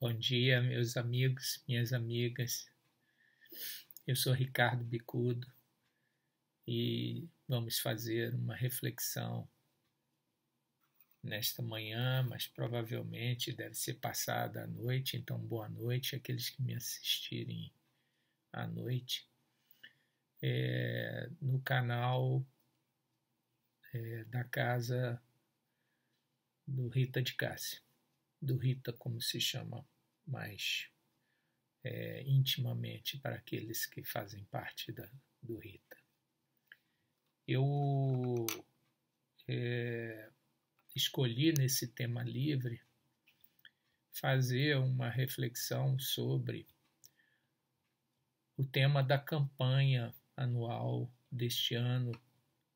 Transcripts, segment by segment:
Bom dia, meus amigos, minhas amigas. Eu sou Ricardo Bicudo e vamos fazer uma reflexão nesta manhã, mas provavelmente deve ser passada a noite, então boa noite àqueles que me assistirem à noite. No canal da casa do Rita de Cássia, do Rita como se chama mais intimamente para aqueles que fazem parte do Rita. Eu escolhi nesse tema livre fazer uma reflexão sobre o tema da campanha anual deste ano,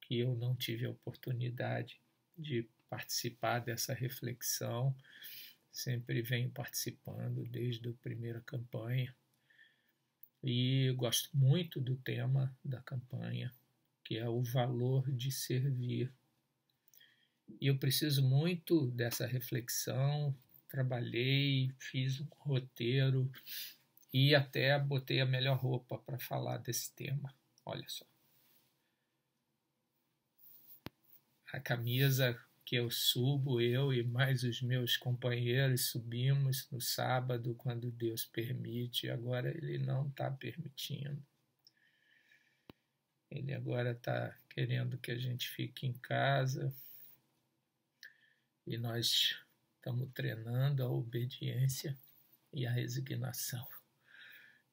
que eu não tive a oportunidade de participar dessa reflexão. Sempre venho participando desde a primeira campanha e gosto muito do tema da campanha, que é o valor de servir. E eu preciso muito dessa reflexão, trabalhei, fiz um roteiro e até botei a melhor roupa para falar desse tema. Olha só. A camisa que eu subo, eu e mais os meus companheiros subimos no sábado, quando Deus permite. Agora Ele não está permitindo. Ele agora está querendo que a gente fique em casa e nós estamos treinando a obediência e a resignação.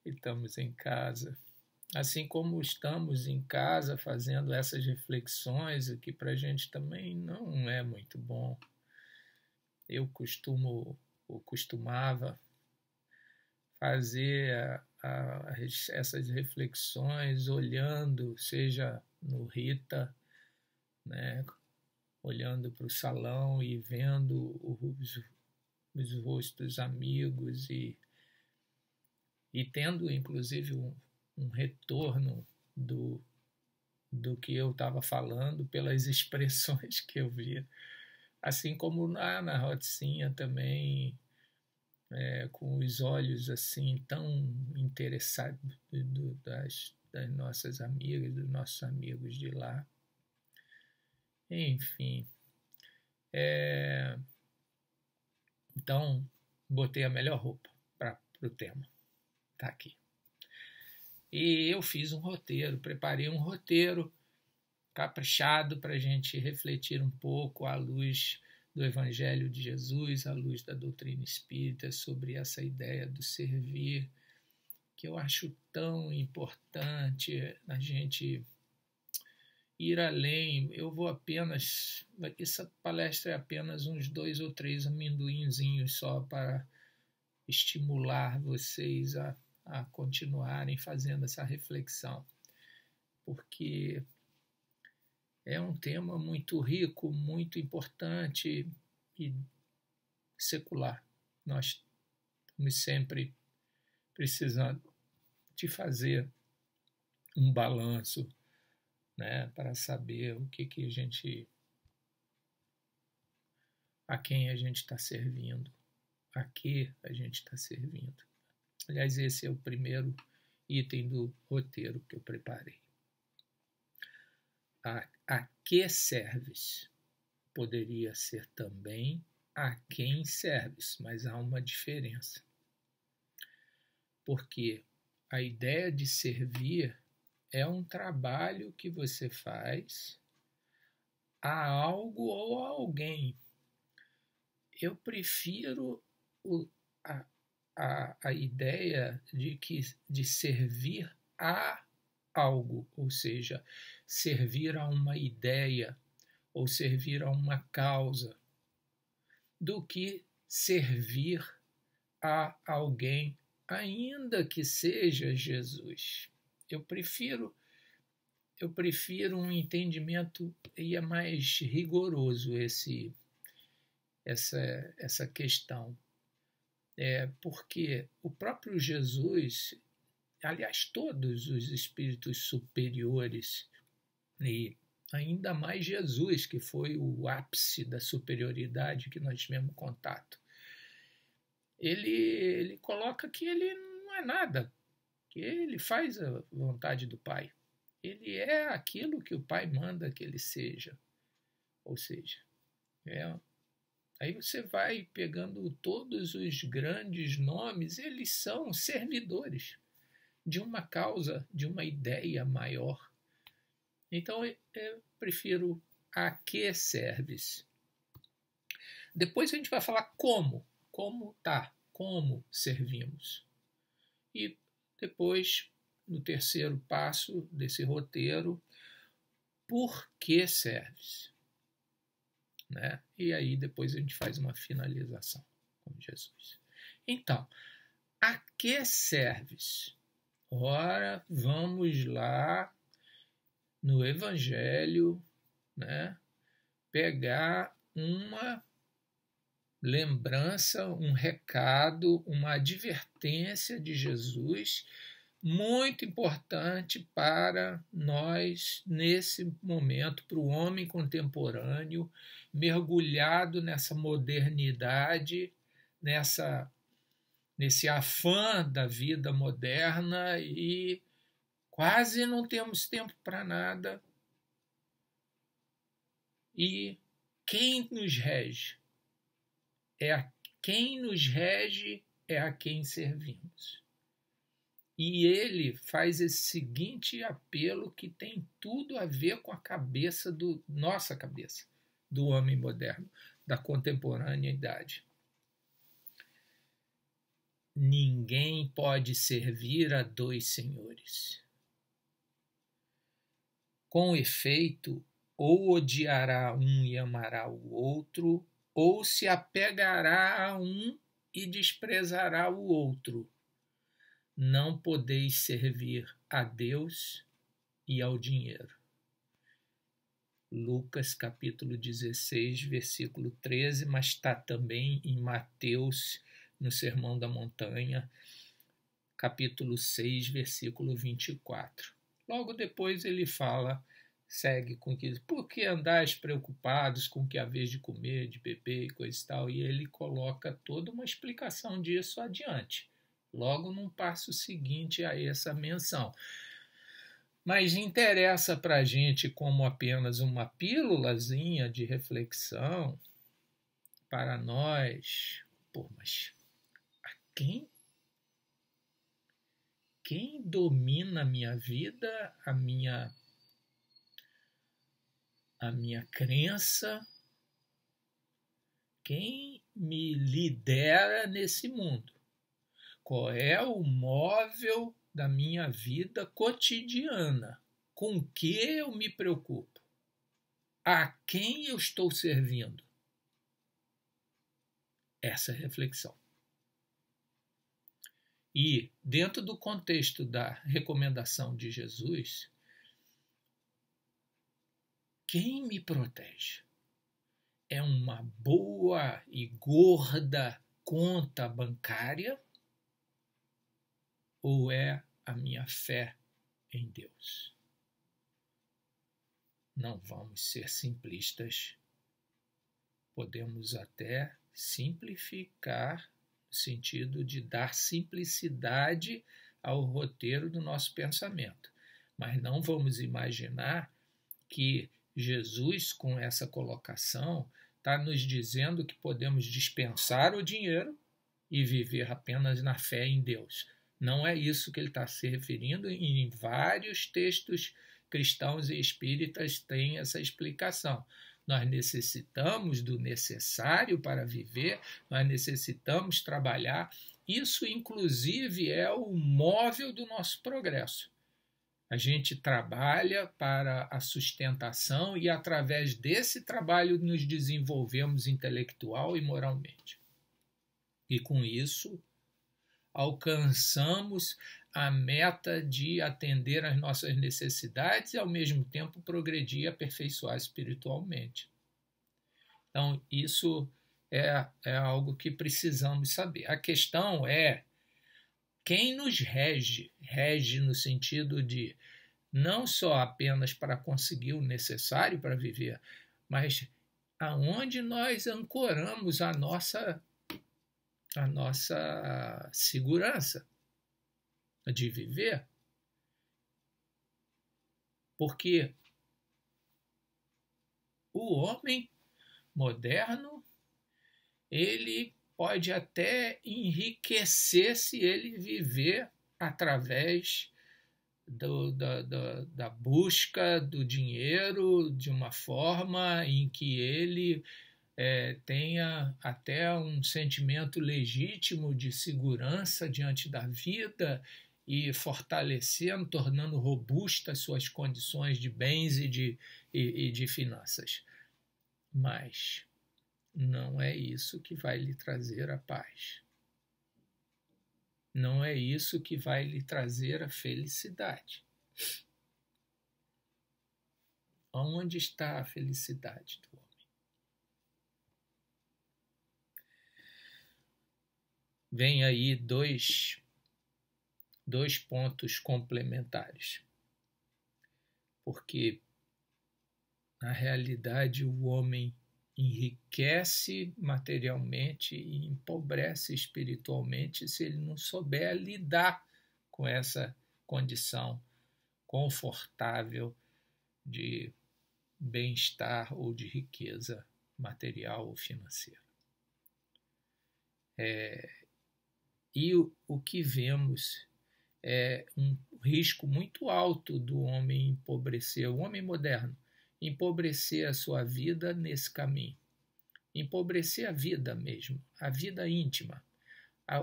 E estamos em casa. Assim como estamos em casa fazendo essas reflexões, o que para a gente também não é muito bom. Eu costumava fazer essas reflexões olhando, seja no Rita, né, olhando para o salão e vendo os rostos amigos e tendo inclusive um retorno do que eu estava falando pelas expressões que eu via, assim como na Rocinha também, com os olhos assim tão interessados das nossas amigas, dos nossos amigos de lá. Enfim, então botei a melhor roupa para o tema. Tá aqui. E eu fiz um roteiro, preparei um roteiro caprichado para a gente refletir um pouco à luz do Evangelho de Jesus, à luz da doutrina espírita, sobre essa ideia do servir, que eu acho tão importante a gente ir além. Eu vou apenas... Essa palestra é apenas uns 2 ou 3 amendoinzinhos só para estimular vocês a continuarem fazendo essa reflexão, porque é um tema muito rico, muito importante e secular. Nós estamos sempre precisando de fazer um balanço, né, para saber o que a gente, a quem a gente está servindo, a que a gente está servindo. Aliás, esse é o primeiro item do roteiro que eu preparei. A que serves? Poderia ser também a quem serves, mas há uma diferença. Porque a ideia de servir é um trabalho que você faz a algo ou a alguém. Eu prefiro a ideia de servir a algo, ou seja, servir a uma ideia ou servir a uma causa, do que servir a alguém, ainda que seja Jesus. Eu prefiro um entendimento, e é mais rigoroso essa questão. Porque o próprio Jesus, aliás, todos os espíritos superiores, e ainda mais Jesus, que foi o ápice da superioridade que nós tivemos contato, ele coloca que ele não é nada, que ele faz a vontade do Pai. Ele é aquilo que o Pai manda que ele seja. Ou seja, aí você vai pegando todos os grandes nomes, eles são servidores de uma causa, de uma ideia maior. Então eu prefiro a que serves. Depois a gente vai falar como servimos. E depois, no terceiro passo desse roteiro, por que serves? Né? E aí depois a gente faz uma finalização com Jesus. Então, a que serves? Ora, vamos lá no Evangelho, né, pegar uma lembrança, um recado, uma advertência de Jesus muito importante para nós nesse momento, para o homem contemporâneo, mergulhado nessa modernidade, nesse afã da vida moderna e quase não temos tempo para nada. E quem nos rege? Quem nos rege é a quem servimos. E ele faz esse seguinte apelo que tem tudo a ver com a cabeça nossa cabeça, do homem moderno, da contemporaneidade. Ninguém pode servir a dois senhores. Com efeito, ou odiará um e amará o outro, ou se apegará a um e desprezará o outro. Não podeis servir a Deus e ao dinheiro. Lucas capítulo 16, versículo 13, mas está também em Mateus, no Sermão da Montanha, capítulo 6, versículo 24. Logo depois ele segue com que, por que andais preocupados com o que haveis de comer, de beber e coisa e tal, e ele coloca toda uma explicação disso adiante, logo num passo seguinte a essa menção. Mas interessa para a gente como apenas uma pílulazinha de reflexão para nós. Mas quem domina a minha vida, a minha crença, quem me lidera nesse mundo? Qual é o móvel da minha vida cotidiana? Com que eu me preocupo? A quem eu estou servindo? Essa é a reflexão. E, dentro do contexto da recomendação de Jesus, quem me protege? É uma boa e gorda conta bancária? Ou é a minha fé em Deus? Não vamos ser simplistas. Podemos até simplificar, no sentido de dar simplicidade ao roteiro do nosso pensamento. Mas não vamos imaginar que Jesus, com essa colocação, está nos dizendo que podemos dispensar o dinheiro e viver apenas na fé em Deus. Não é isso que ele está se referindo. Em vários textos cristãos e espíritas tem essa explicação. Nós necessitamos do necessário para viver, nós necessitamos trabalhar. Isso, inclusive, é o móvel do nosso progresso. A gente trabalha para a sustentação e, através desse trabalho, nos desenvolvemos intelectual e moralmente. E, com isso, alcançamos a meta de atender às nossas necessidades e, ao mesmo tempo, progredir e aperfeiçoar espiritualmente. Então, isso é algo que precisamos saber. A questão é quem nos rege. Rege no sentido de não só apenas para conseguir o necessário para viver, mas aonde nós ancoramos a nossa a nossa segurança de viver, porque o homem moderno, ele pode até enriquecer se ele viver através da busca do dinheiro de uma forma em que ele tenha até um sentimento legítimo de segurança diante da vida e fortalecendo, tornando robustas suas condições de bens e de finanças. Mas não é isso que vai lhe trazer a paz. Não é isso que vai lhe trazer a felicidade. Onde está a felicidade do homem? Vem aí dois pontos complementares. Porque, na realidade, o homem enriquece materialmente e empobrece espiritualmente se ele não souber lidar com essa condição confortável de bem-estar ou de riqueza material ou financeira. E o que vemos é um risco muito alto do homem empobrecer, o homem moderno, empobrecer a sua vida nesse caminho. Empobrecer a vida mesmo, a vida íntima,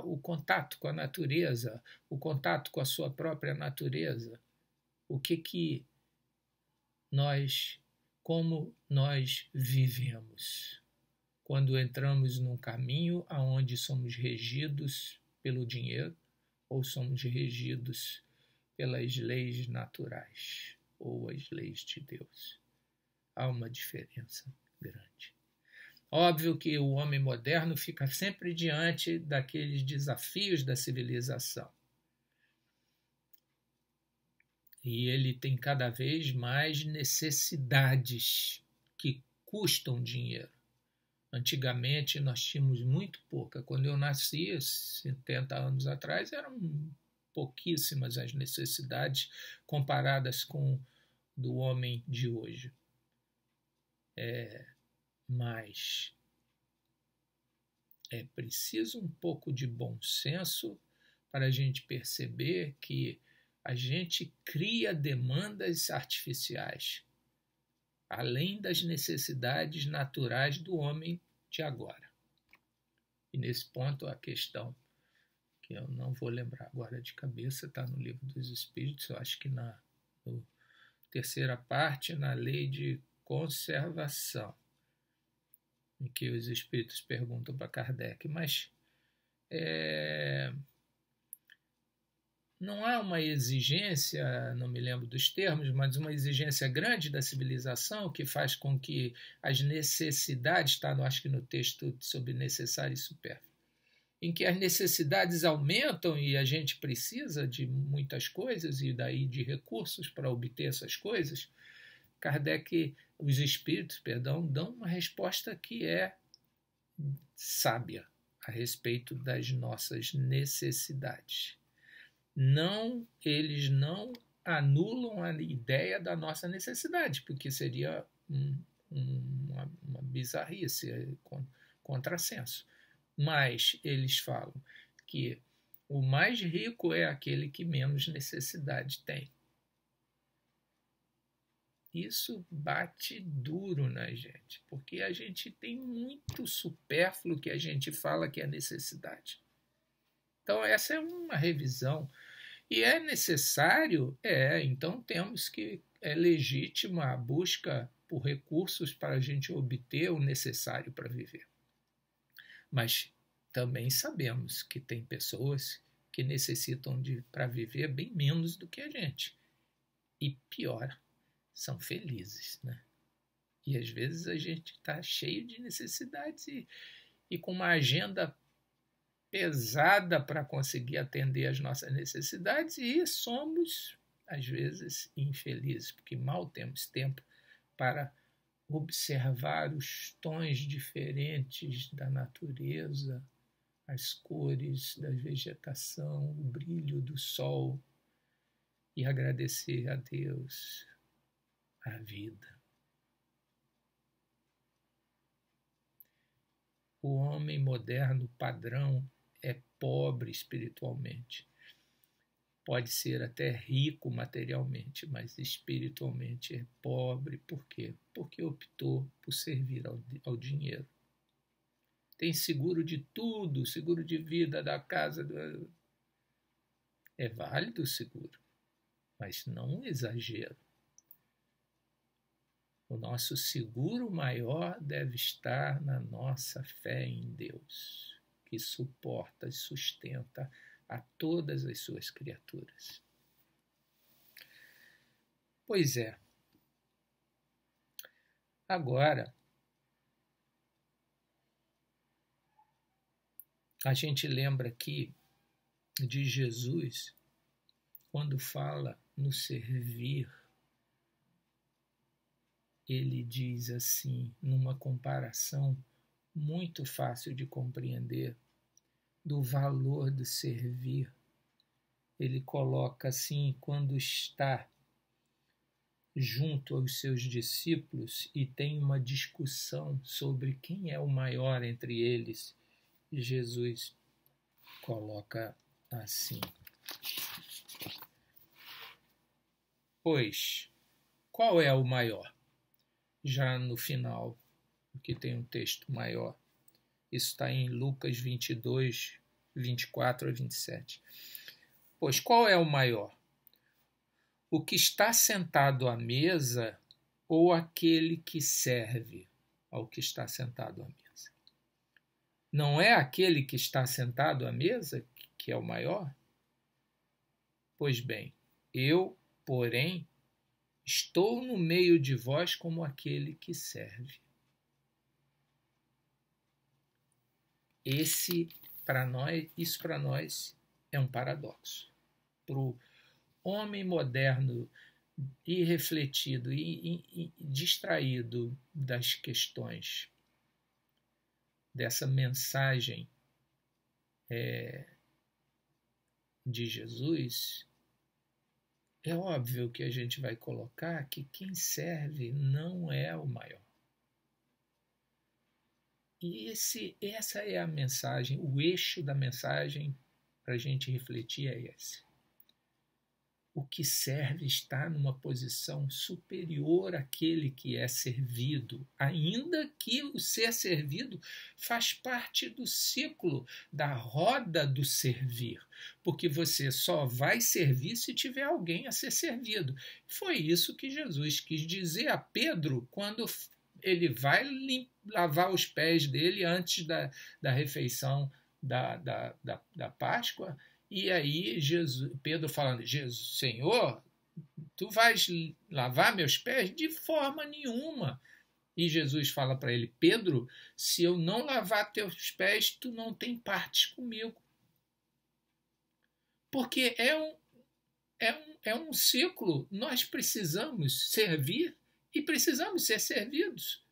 o contato com a natureza, o contato com a sua própria natureza. O que nós, como nós vivemos quando entramos num caminho aonde somos regidos pelo dinheiro ou somos regidos pelas leis naturais ou as leis de Deus. Há uma diferença grande. Óbvio que o homem moderno fica sempre diante daqueles desafios da civilização. E ele tem cada vez mais necessidades que custam dinheiro. Antigamente nós tínhamos muito pouca. Quando eu nasci, 70 anos atrás, eram pouquíssimas as necessidades comparadas com do homem de hoje. Mas é preciso um pouco de bom senso para a gente perceber que a gente cria demandas artificiais, além das necessidades naturais do homem de agora. E nesse ponto a questão, que eu não vou lembrar agora de cabeça, está no Livro dos Espíritos, eu acho que na terceira parte, na lei de conservação, em que os espíritos perguntam para Kardec, mas não há uma exigência, não me lembro dos termos, mas uma exigência grande da civilização que faz com que as necessidades, está acho que no texto sobre necessário e supérfluo, em que as necessidades aumentam e a gente precisa de muitas coisas e daí de recursos para obter essas coisas, os espíritos, dão uma resposta que é sábia a respeito das nossas necessidades. Eles não anulam a ideia da nossa necessidade, porque seria uma bizarrice, contrassenso. Mas eles falam que o mais rico é aquele que menos necessidade tem. Isso bate duro na gente, porque a gente tem muito supérfluo que a gente fala que é necessidade. Então essa é uma revisão. E é necessário? Então temos que, é legítima a busca por recursos para a gente obter o necessário para viver. Mas também sabemos que tem pessoas que necessitam para viver bem menos do que a gente. E pior, são felizes, né? E às vezes a gente está cheio de necessidades e com uma agenda pesada para conseguir atender às nossas necessidades e somos, às vezes, infelizes, porque mal temos tempo para observar os tons diferentes da natureza, as cores da vegetação, o brilho do sol e agradecer a Deus a vida. O homem moderno padrão é pobre espiritualmente. Pode ser até rico materialmente, mas espiritualmente é pobre. Por quê? Porque optou por servir ao dinheiro. Tem seguro de tudo, seguro de vida, da casa. É válido o seguro, mas não um exagero. O nosso seguro maior deve estar na nossa fé em Deus, que suporta e sustenta a todas as suas criaturas. Pois é. Agora, a gente lembra aqui de Jesus quando fala no servir. Ele diz assim, numa comparação muito fácil de compreender, do valor do servir. Ele coloca assim, quando está junto aos seus discípulos e tem uma discussão sobre quem é o maior entre eles, Jesus coloca assim: pois, qual é o maior? Já no final, que tem um texto maior. Isso está em Lucas 22, 24 a 27. Pois qual é o maior? O que está sentado à mesa ou aquele que serve ao que está sentado à mesa? Não é aquele que está sentado à mesa que é o maior? Pois bem, eu, porém, estou no meio de vós como aquele que serve. Isso para nós é um paradoxo. Para o homem moderno irrefletido e distraído das questões dessa mensagem de Jesus, é óbvio que a gente vai colocar que quem serve não é o maior. E essa é a mensagem, o eixo da mensagem para a gente refletir é esse. O que serve está numa posição superior àquele que é servido, ainda que o ser servido faz parte do ciclo, da roda do servir, porque você só vai servir se tiver alguém a ser servido. Foi isso que Jesus quis dizer a Pedro quando ele vai lavar os pés dele antes da refeição da Páscoa. E aí Pedro falando, Senhor, tu vais lavar meus pés? De forma nenhuma. E Jesus fala para ele, Pedro, se eu não lavar teus pés, tu não tem partes comigo. Porque é um ciclo. Nós precisamos servir e precisamos ser servidos.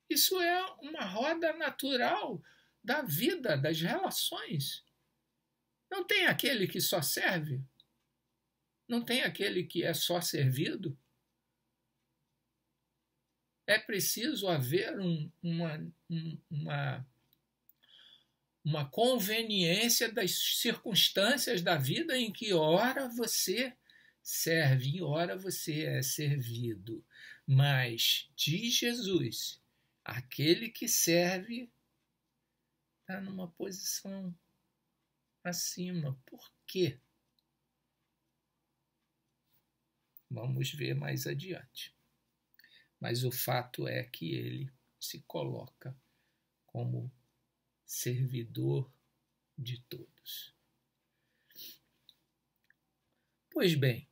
Isso é uma roda natural da vida, das relações. Não tem aquele que só serve? Não tem aquele que é só servido? É preciso haver uma conveniência das circunstâncias da vida em que ora você serve e ora você é servido. Mas, diz Jesus, aquele que serve está numa posição acima. Por quê? Vamos ver mais adiante. Mas o fato é que ele se coloca como servidor de todos. Pois bem,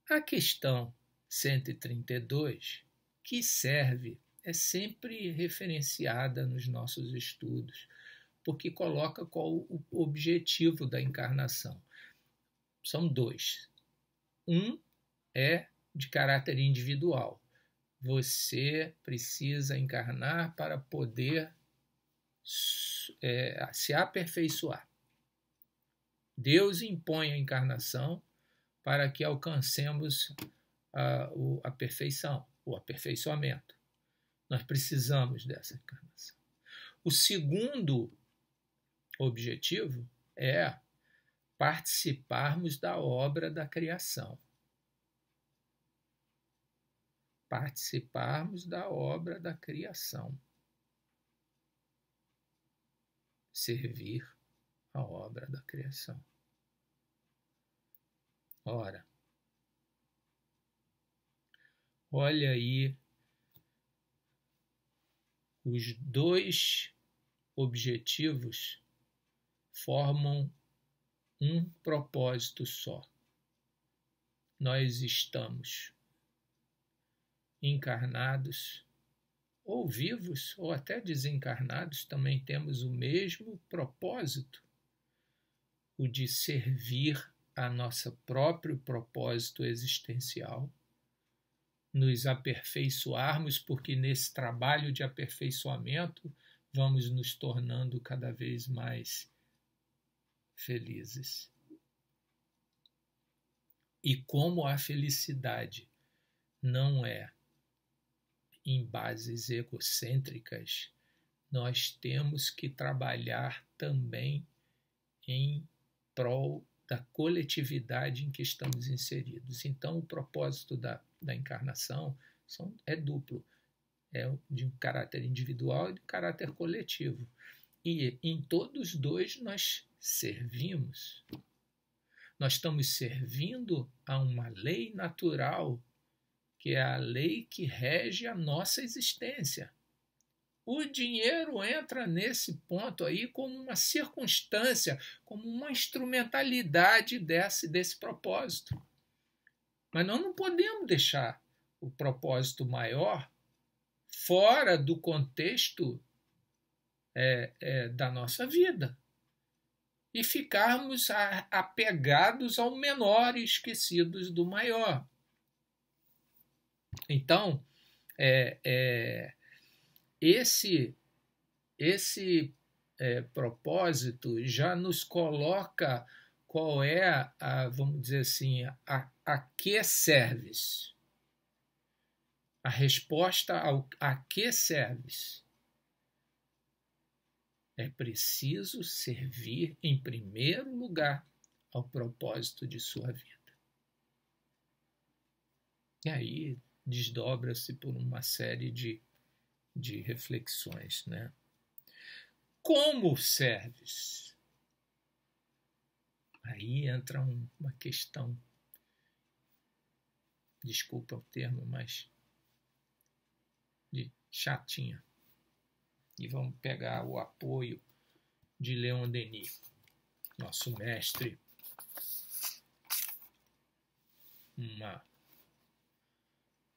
a questão 132, que serve, é sempre referenciada nos nossos estudos, porque coloca qual o objetivo da encarnação. São dois. Um é de caráter individual. Você precisa encarnar para poder se aperfeiçoar. Deus impõe a encarnação para que alcancemos a perfeição, o aperfeiçoamento. Nós precisamos dessa encarnação. O segundo objetivo é participarmos da obra da criação. Participarmos da obra da criação. Servir a obra da criação. Ora, olha aí os dois objetivos formam um propósito só. Nós estamos encarnados, ou vivos, ou até desencarnados, também temos o mesmo propósito, o de servir a nosso próprio propósito existencial, nos aperfeiçoarmos, porque nesse trabalho de aperfeiçoamento vamos nos tornando cada vez mais felizes. E como a felicidade não é em bases egocêntricas, nós temos que trabalhar também em prol da coletividade em que estamos inseridos. Então, o propósito da encarnação é duplo. É de um caráter individual e de um caráter coletivo. E em todos os dois nós servimos. Nós estamos servindo a uma lei natural, que é a lei que rege a nossa existência. O dinheiro entra nesse ponto aí como uma circunstância, como uma instrumentalidade desse propósito. Mas nós não podemos deixar o propósito maior fora do contexto da nossa vida e ficarmos apegados ao menor e esquecidos do maior. Então, esse propósito já nos coloca qual é, vamos dizer assim, a que serves. A resposta a que serves. É preciso servir, em primeiro lugar, ao propósito de sua vida. E aí desdobra-se por uma série de reflexões, né? Como serves? Aí entra uma questão, desculpa o termo, mas de chatinha. E vamos pegar o apoio de Leon Denis, nosso mestre,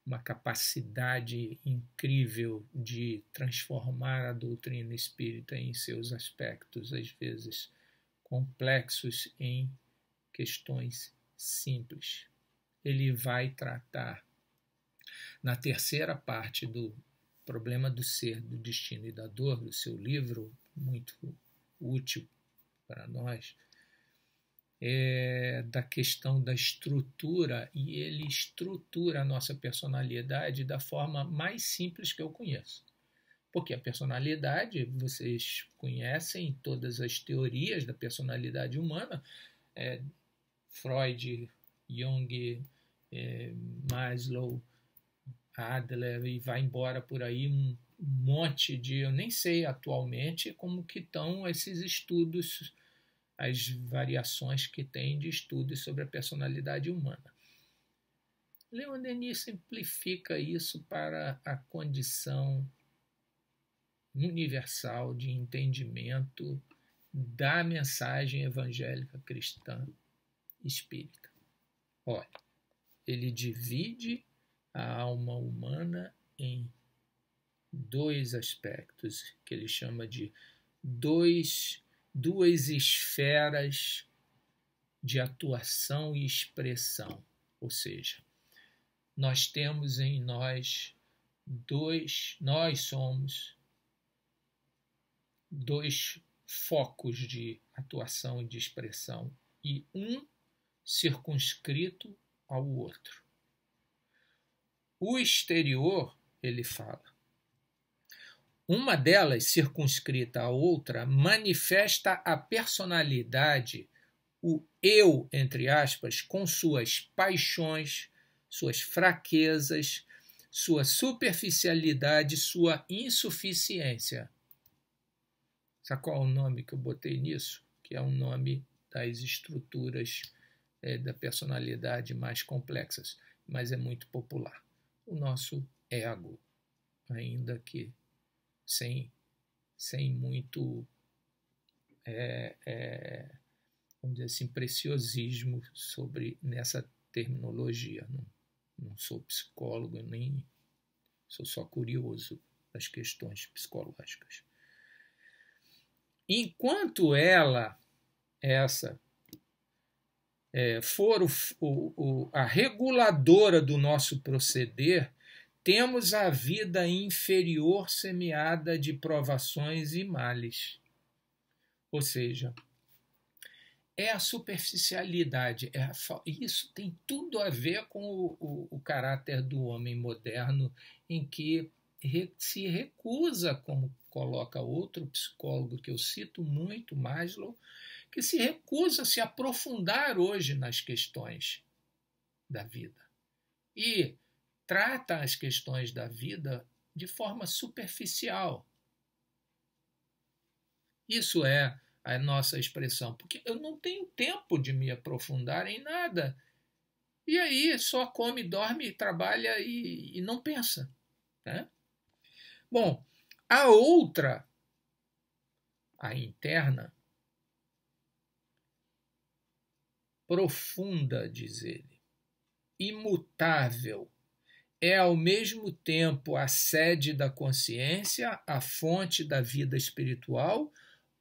uma capacidade incrível de transformar a doutrina espírita em seus aspectos, às vezes complexos, em questões simples. Ele vai tratar, na terceira parte do Problema do Ser, do Destino e da Dor, do seu livro, muito útil para nós, da questão da estrutura, e ele estrutura a nossa personalidade da forma mais simples que eu conheço. Porque a personalidade, vocês conhecem todas as teorias da personalidade humana, Freud, Jung, Maslow, Adler, e vai embora por aí um monte de... Eu nem sei atualmente como que estão esses estudos, as variações que tem de estudos sobre a personalidade humana. Leon Denis simplifica isso para a condição universal de entendimento da mensagem evangélica cristã espírita. Olha, ele divide a alma humana em dois aspectos, que ele chama de duas esferas de atuação e expressão. Ou seja, nós temos em nós nós somos dois focos de atuação e de expressão, e um circunscrito ao outro. O exterior, ele fala, uma delas, circunscrita à outra, manifesta a personalidade, o eu, entre aspas, com suas paixões, suas fraquezas, sua superficialidade, sua insuficiência. Sabe qual é o nome que eu botei nisso? Que é um nome das estruturas da personalidade mais complexas, mas é muito popular. O nosso ego, ainda que sem muito, vamos dizer assim, preciosismo nessa terminologia. Não sou psicólogo, nem sou só curioso das questões psicológicas. Enquanto essa for a reguladora do nosso proceder, temos a vida inferior semeada de provações e males. Ou seja, é a superficialidade. Isso tem tudo a ver com o caráter do homem moderno, em que se recusa, como coloca outro psicólogo que eu cito muito, Maslow, que se recusa a se aprofundar hoje nas questões da vida. E trata as questões da vida de forma superficial. Isso é a nossa expressão, porque eu não tenho tempo de me aprofundar em nada. E aí só come, dorme, trabalha e não pensa. Né? Bom, a outra, a interna, profunda, diz ele, imutável, é ao mesmo tempo a sede da consciência, a fonte da vida espiritual,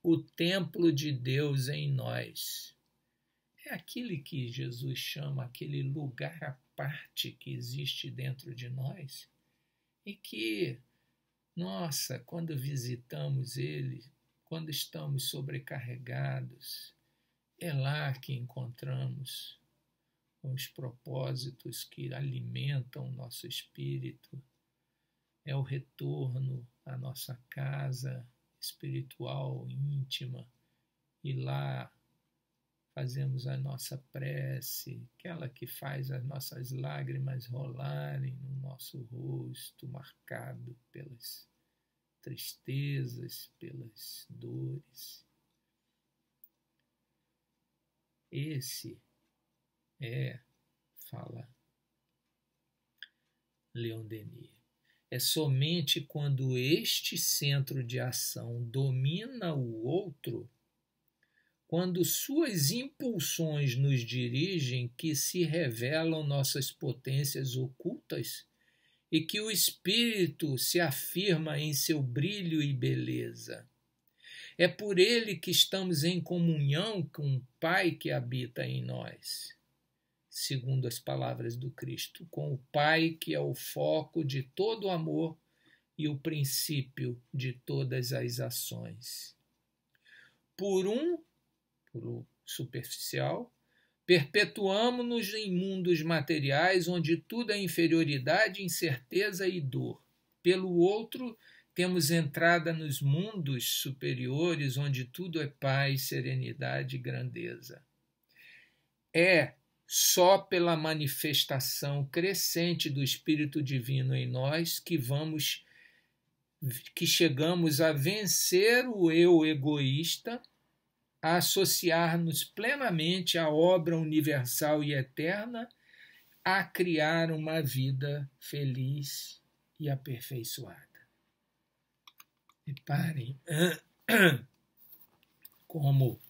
o templo de Deus em nós. É aquele que Jesus chama aquele lugar à parte que existe dentro de nós e que, nossa, quando visitamos ele, quando estamos sobrecarregados, é lá que encontramos os propósitos que alimentam o nosso espírito. É o retorno à nossa casa espiritual, íntima, e lá fazemos a nossa prece, aquela que faz as nossas lágrimas rolarem no nosso rosto, marcado pelas tristezas, pelas dores. Esse fala Leon Denis, é somente quando este centro de ação domina o outro, quando suas impulsões nos dirigem, que se revelam nossas potências ocultas e que o espírito se afirma em seu brilho e beleza. É por ele que estamos em comunhão com o Pai que habita em nós, segundo as palavras do Cristo, com o Pai que é o foco de todo o amor e o princípio de todas as ações. Por o superficial, perpetuamo-nos em mundos materiais onde tudo é inferioridade, incerteza e dor. Pelo outro, temos entrada nos mundos superiores onde tudo é paz, serenidade e grandeza. É só pela manifestação crescente do Espírito Divino em nós que chegamos a vencer o eu egoísta, a associar-nos plenamente à obra universal e eterna, a criar uma vida feliz e aperfeiçoada. Reparem como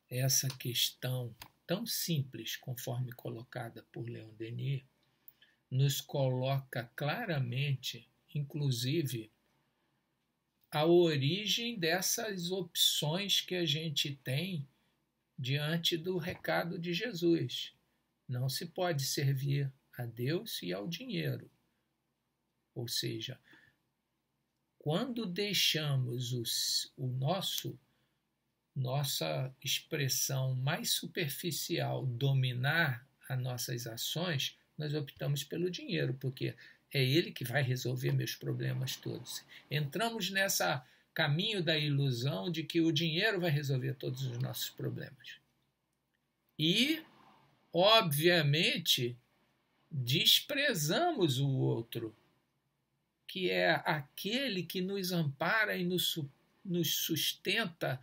essa questão tão simples, conforme colocada por Leon Denis, nos coloca claramente, inclusive, a origem dessas opções que a gente tem diante do recado de Jesus. Não se pode servir a Deus e ao dinheiro. Ou seja, quando deixamos nossa expressão mais superficial dominar as nossas ações, nós optamos pelo dinheiro, porque é ele que vai resolver meus problemas todos. Entramos nessa caminho da ilusão de que o dinheiro vai resolver todos os nossos problemas. E, obviamente, desprezamos o outro, que é aquele que nos ampara e nos sustenta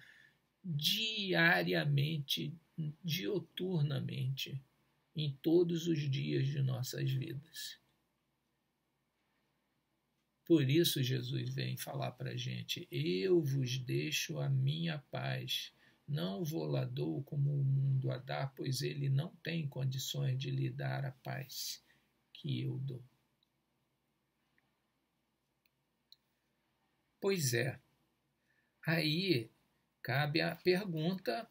diariamente, dioturnamente, em todos os dias de nossas vidas. Por isso Jesus vem falar para a gente: eu vos deixo a minha paz, não vou-la dou como o mundo a dá, pois ele não tem condições de lhe dar a paz que eu dou. Pois é, aí cabe a pergunta: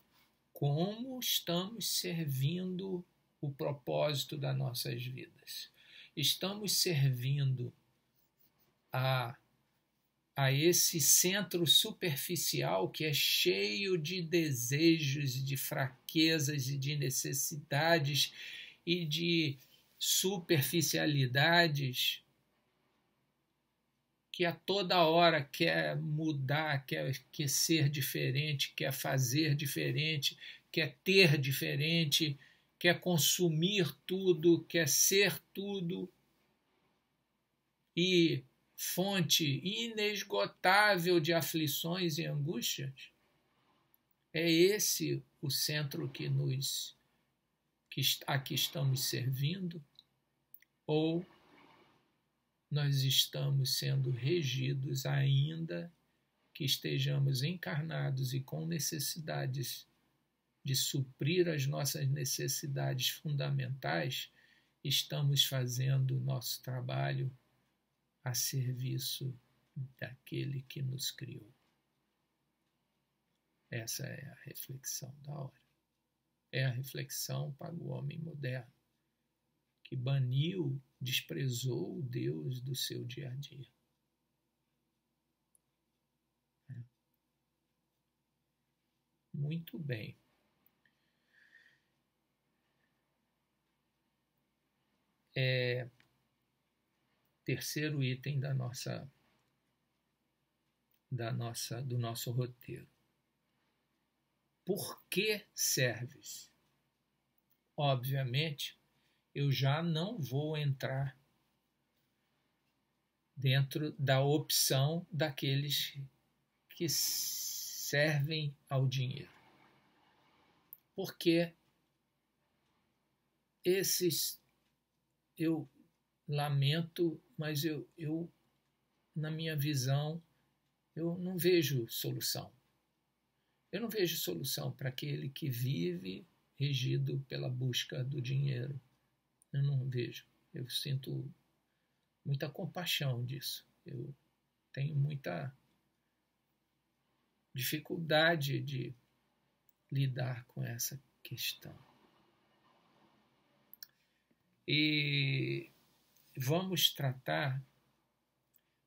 como estamos servindo o propósito das nossas vidas? Estamos servindo a esse centro superficial que é cheio de desejos, de fraquezas e de necessidades e de superficialidades, que a toda hora quer mudar, quer ser diferente, quer fazer diferente, quer ter diferente, quer consumir tudo, quer ser tudo, e fonte inesgotável de aflições e angústias? É esse o centro que aqui estamos servindo? Ou nós estamos sendo regidos, ainda que estejamos encarnados e com necessidades de suprir as nossas necessidades fundamentais, estamos fazendo o nosso trabalho a serviço daquele que nos criou? Essa é a reflexão da hora. É a reflexão para o homem moderno, que baniu, desprezou o Deus do seu dia a dia. Muito bem. Terceiro item do nosso roteiro. Por que serves? Obviamente, eu já não vou entrar dentro da opção daqueles que servem ao dinheiro. Porque esses, eu lamento, mas eu na minha visão, eu não vejo solução. Eu não vejo solução para aquele que vive regido pela busca do dinheiro. Eu não vejo. Eu sinto muita compaixão disso. Eu tenho muita dificuldade de lidar com essa questão. E vamos tratar,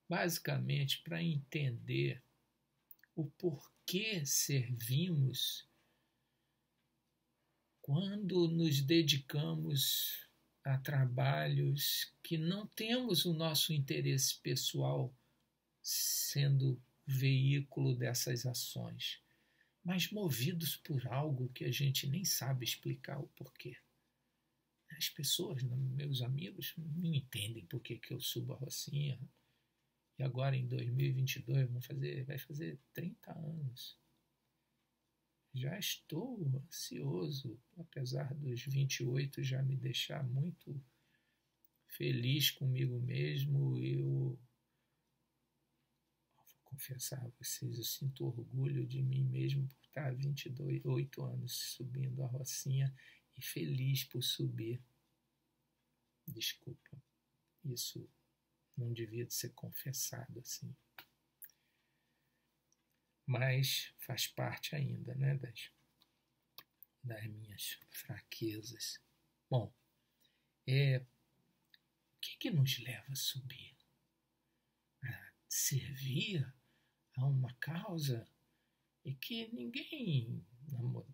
basicamente, para entender o porquê servimos quando nos dedicamos a trabalhos que não temos o nosso interesse pessoal sendo veículo dessas ações, mas movidos por algo que a gente nem sabe explicar o porquê. As pessoas, meus amigos, não entendem por que eu subo a Rocinha. E agora, em 2022, vai fazer 30 anos. Já estou ansioso, apesar dos 28 já me deixar muito feliz comigo mesmo. Eu vou confessar a vocês, eu sinto orgulho de mim mesmo por estar há 28 anos subindo a Rocinha e feliz por subir. Desculpa, isso não devia de ser confessado assim. Mas faz parte ainda, né, das minhas fraquezas. Bom, o que nos leva a subir? servir a uma causa e que ninguém, no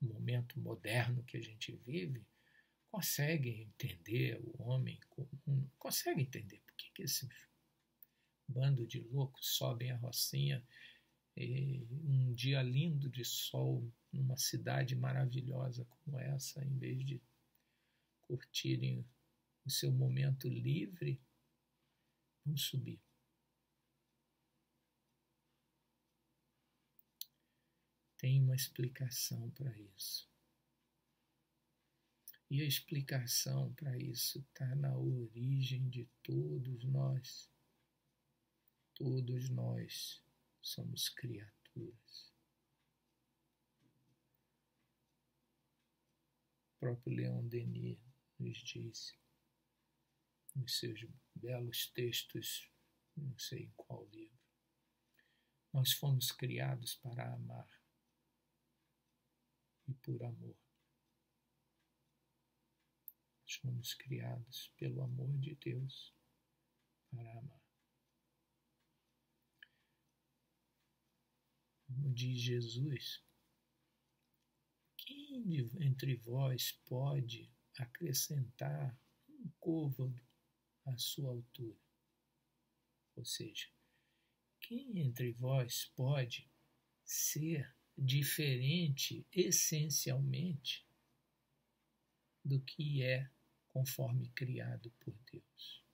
momento moderno que a gente vive, consegue entender, o homem comum consegue entender por que esse bando de loucos sobem a Rocinha e um dia lindo de sol numa cidade maravilhosa como essa, em vez de curtirem o seu momento livre, vão subir. Tem uma explicação para isso. E a explicação para isso está na origem de todos nós. Todos nós somos criaturas. O próprio Leon Denis nos disse, nos seus belos textos, não sei em qual livro, nós fomos criados para amar e por amor. Nós fomos criados pelo amor de Deus para amar. Como diz Jesus, quem entre vós pode acrescentar um côvado à sua altura? Ou seja, quem entre vós pode ser diferente essencialmente do que é conforme criado por Deus?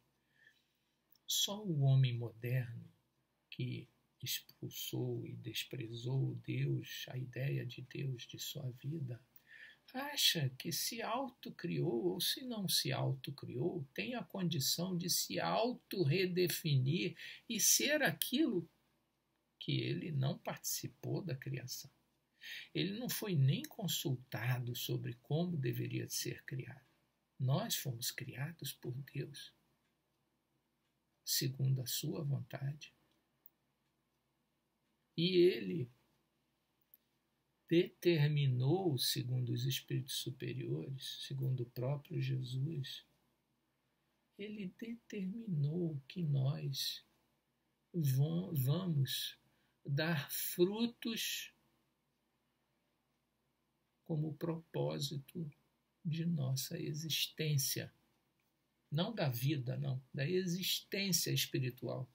Só o homem moderno que expulsou e desprezou Deus, a ideia de Deus de sua vida, acha que se autocriou, ou se não se autocriou, tem a condição de se auto-redefinir e ser aquilo que ele não participou da criação. Ele não foi nem consultado sobre como deveria ser criado. Nós fomos criados por Deus, segundo a sua vontade. E ele determinou, segundo os espíritos superiores, segundo o próprio Jesus, ele determinou que nós vamos dar frutos como propósito de nossa existência. Não da vida, não, da existência espiritual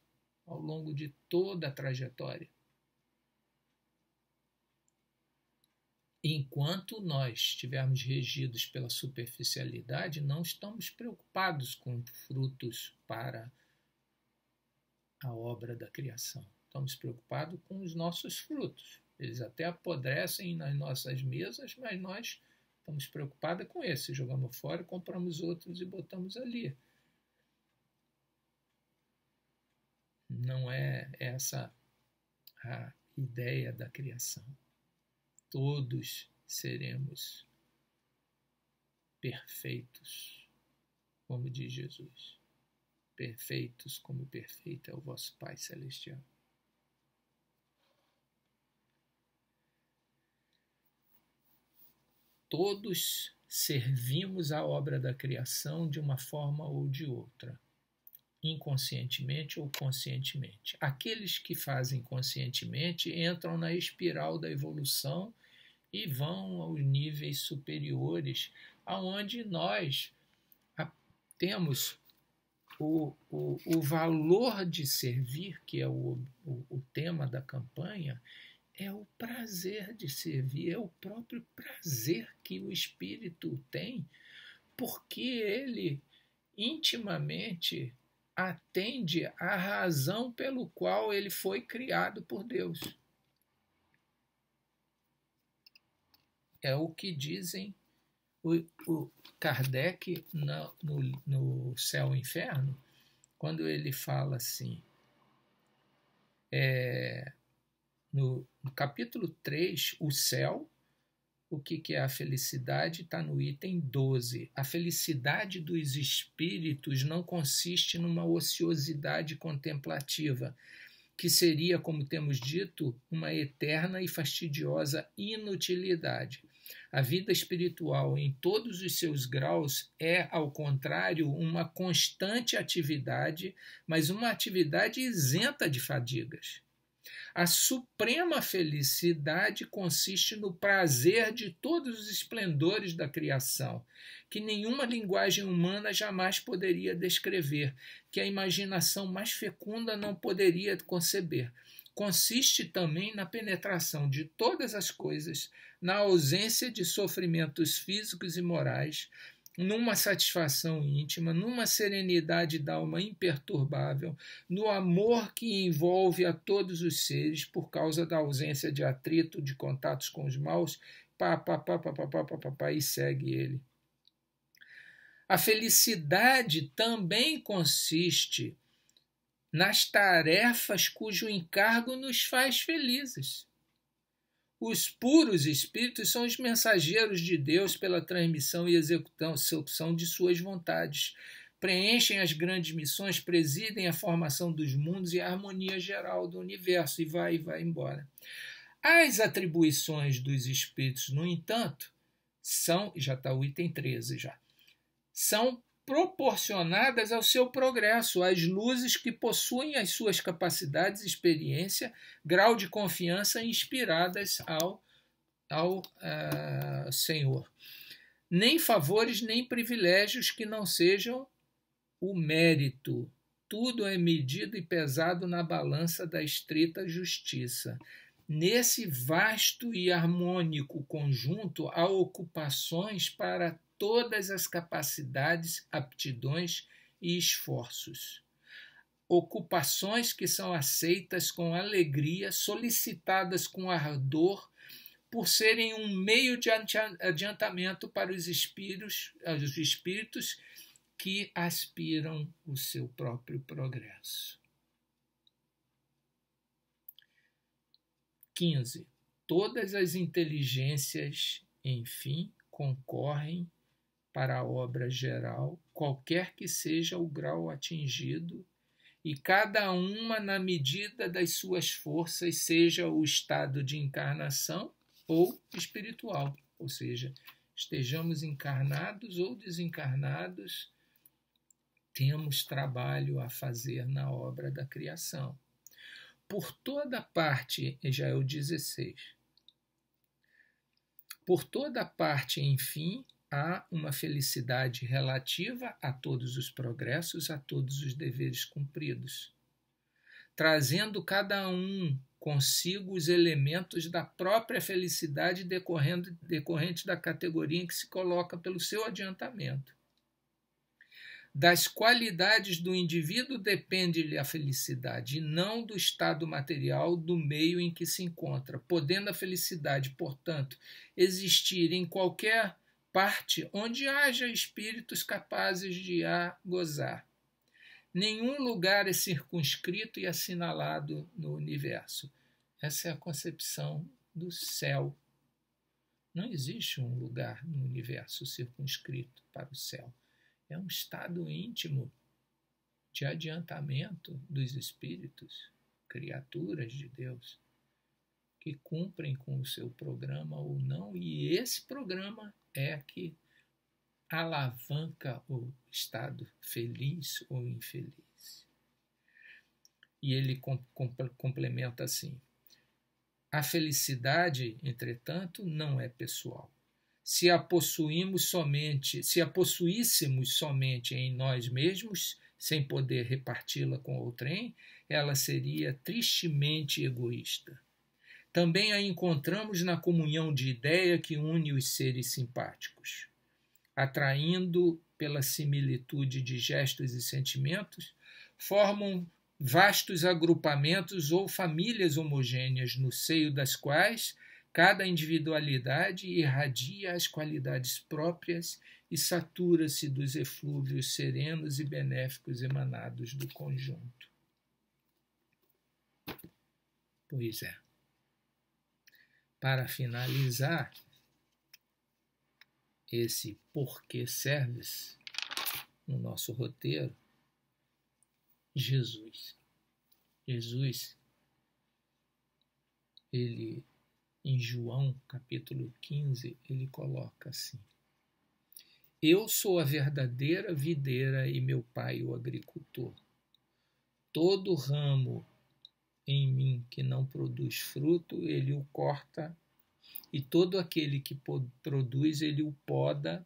ao longo de toda a trajetória. Enquanto nós estivermos regidos pela superficialidade, não estamos preocupados com frutos para a obra da criação. Estamos preocupados com os nossos frutos. Eles até apodrecem nas nossas mesas, mas nós estamos preocupados com esse. Jogamos fora, compramos outros e botamos ali. Não é essa a ideia da criação. Todos seremos perfeitos, como diz Jesus. Perfeitos como perfeito é o vosso Pai Celestial. Todos servimos a obra da criação de uma forma ou de outra, inconscientemente ou conscientemente. Aqueles que fazem conscientemente entram na espiral da evolução e vão aos níveis superiores, aonde nós temos o valor de servir, que é o tema da campanha, é o prazer de servir, é o próprio prazer que o espírito tem, porque ele intimamente atende à razão pelo qual ele foi criado por Deus. É o que dizem o Kardec no Céu e Inferno, quando ele fala assim, no capítulo 3, o céu, o que é a felicidade, está no item 12. A felicidade dos espíritos não consiste numa ociosidade contemplativa, que seria, como temos dito, uma eterna e fastidiosa inutilidade. A vida espiritual, em todos os seus graus, é, ao contrário, uma constante atividade, mas uma atividade isenta de fadigas. A suprema felicidade consiste no prazer de todos os esplendores da criação, que nenhuma linguagem humana jamais poderia descrever, que a imaginação mais fecunda não poderia conceber. Consiste também na penetração de todas as coisas, na ausência de sofrimentos físicos e morais, numa satisfação íntima, numa serenidade d'alma imperturbável, no amor que envolve a todos os seres por causa da ausência de atrito, de contatos com os maus, e segue ele. A felicidade também consiste nas tarefas cujo encargo nos faz felizes. Os puros espíritos são os mensageiros de Deus pela transmissão e execução de suas vontades. Preenchem as grandes missões, presidem a formação dos mundos e a harmonia geral do universo, e vai embora. As atribuições dos espíritos, no entanto, são, já está o item 13 já, são proporcionadas ao seu progresso, às luzes que possuem as suas capacidades, experiência, grau de confiança inspiradas ao Senhor. Nem favores, nem privilégios que não sejam o mérito. Tudo é medido e pesado na balança da estrita justiça. Nesse vasto e harmônico conjunto há ocupações para todas as capacidades, aptidões e esforços. Ocupações que são aceitas com alegria, solicitadas com ardor, por serem um meio de adiantamento para os espíritos que aspiram o seu próprio progresso. 15. Todas as inteligências, enfim, concorrem para a obra geral, qualquer que seja o grau atingido, e cada uma na medida das suas forças, seja o estado de encarnação ou espiritual, ou seja, estejamos encarnados ou desencarnados, temos trabalho a fazer na obra da criação. Por toda parte, já é o 16, por toda parte, enfim, há uma felicidade relativa a todos os progressos, a todos os deveres cumpridos, trazendo cada um consigo os elementos da própria felicidade decorrente da categoria em que se coloca pelo seu adiantamento. Das qualidades do indivíduo depende-lhe a felicidade, e não do estado material do meio em que se encontra, podendo a felicidade, portanto, existir em qualquer parte onde haja espíritos capazes de a gozar. Nenhum lugar é circunscrito e assinalado no universo. Essa é a concepção do céu. Não existe um lugar no universo circunscrito para o céu. É um estado íntimo de adiantamento dos espíritos, criaturas de Deus, que cumprem com o seu programa ou não, e esse programa é que alavanca o estado feliz ou infeliz. E ele complementa assim: a felicidade, entretanto, não é pessoal. Se a possuíssemos somente em nós mesmos, sem poder reparti-la com outrem, ela seria tristemente egoísta. Também a encontramos na comunhão de ideia que une os seres simpáticos. Atraindo pela similitude de gestos e sentimentos, formam vastos agrupamentos ou famílias homogêneas, no seio das quais cada individualidade irradia as qualidades próprias e satura-se dos eflúvios serenos e benéficos emanados do conjunto. Pois é. Para finalizar esse porquê service no nosso roteiro, Jesus, ele em João, capítulo 15, ele coloca assim: eu sou a verdadeira videira e meu pai o agricultor. Todo ramo em mim que não produz fruto, ele o corta, e todo aquele que produz, ele o poda,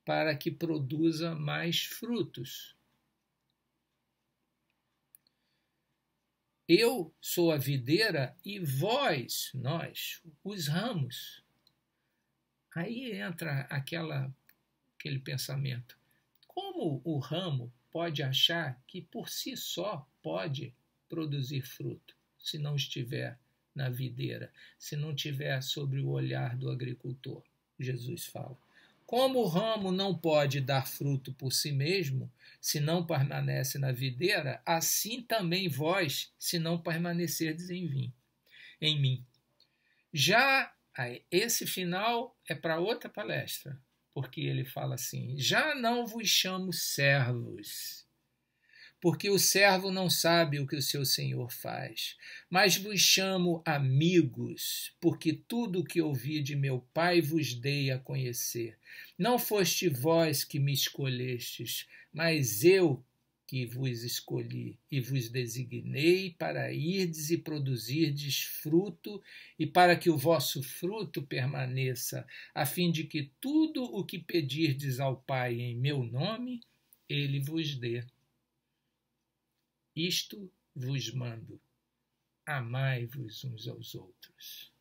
para que produza mais frutos. Eu sou a videira e vós, nós, os ramos. Aí entra aquele pensamento. Como o ramo pode achar que por si só pode produzir fruto, se não estiver na videira, se não estiver sobre o olhar do agricultor? Jesus fala. Como o ramo não pode dar fruto por si mesmo, se não permanece na videira, assim também vós, se não permanecerdes em mim. Já esse final é para outra palestra, porque ele fala assim: já não vos chamo servos, porque o servo não sabe o que o seu senhor faz, mas vos chamo amigos, porque tudo o que ouvi de meu Pai vos dei a conhecer. Não foste vós que me escolhestes, mas eu que vos escolhi e vos designei para irdes e produzirdes fruto, e para que o vosso fruto permaneça, a fim de que tudo o que pedirdes ao Pai em meu nome, ele vos dê. Isto vos mando, amai-vos uns aos outros.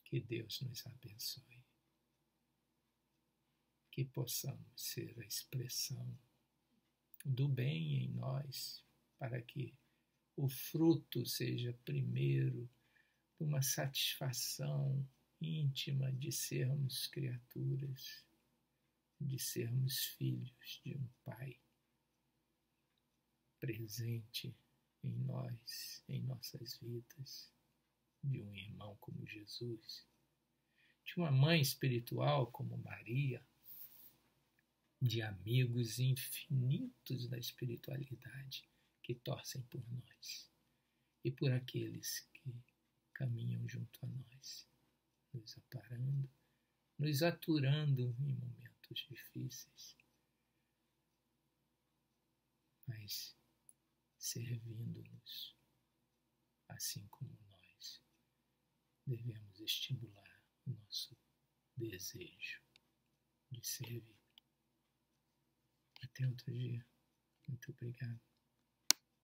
Que Deus nos abençoe. Que possamos ser a expressão do bem em nós, para que o fruto seja primeiro de uma satisfação íntima de sermos criaturas, de sermos filhos de um Pai presente em nós, em nossas vidas, de um irmão como Jesus, de uma mãe espiritual como Maria, de amigos infinitos da espiritualidade que torcem por nós e por aqueles que caminham junto a nós, nos aparando, nos aturando em momentos difíceis, mas servindo-nos, assim como nós devemos estimular o nosso desejo de servir. Até outro dia. Muito obrigado.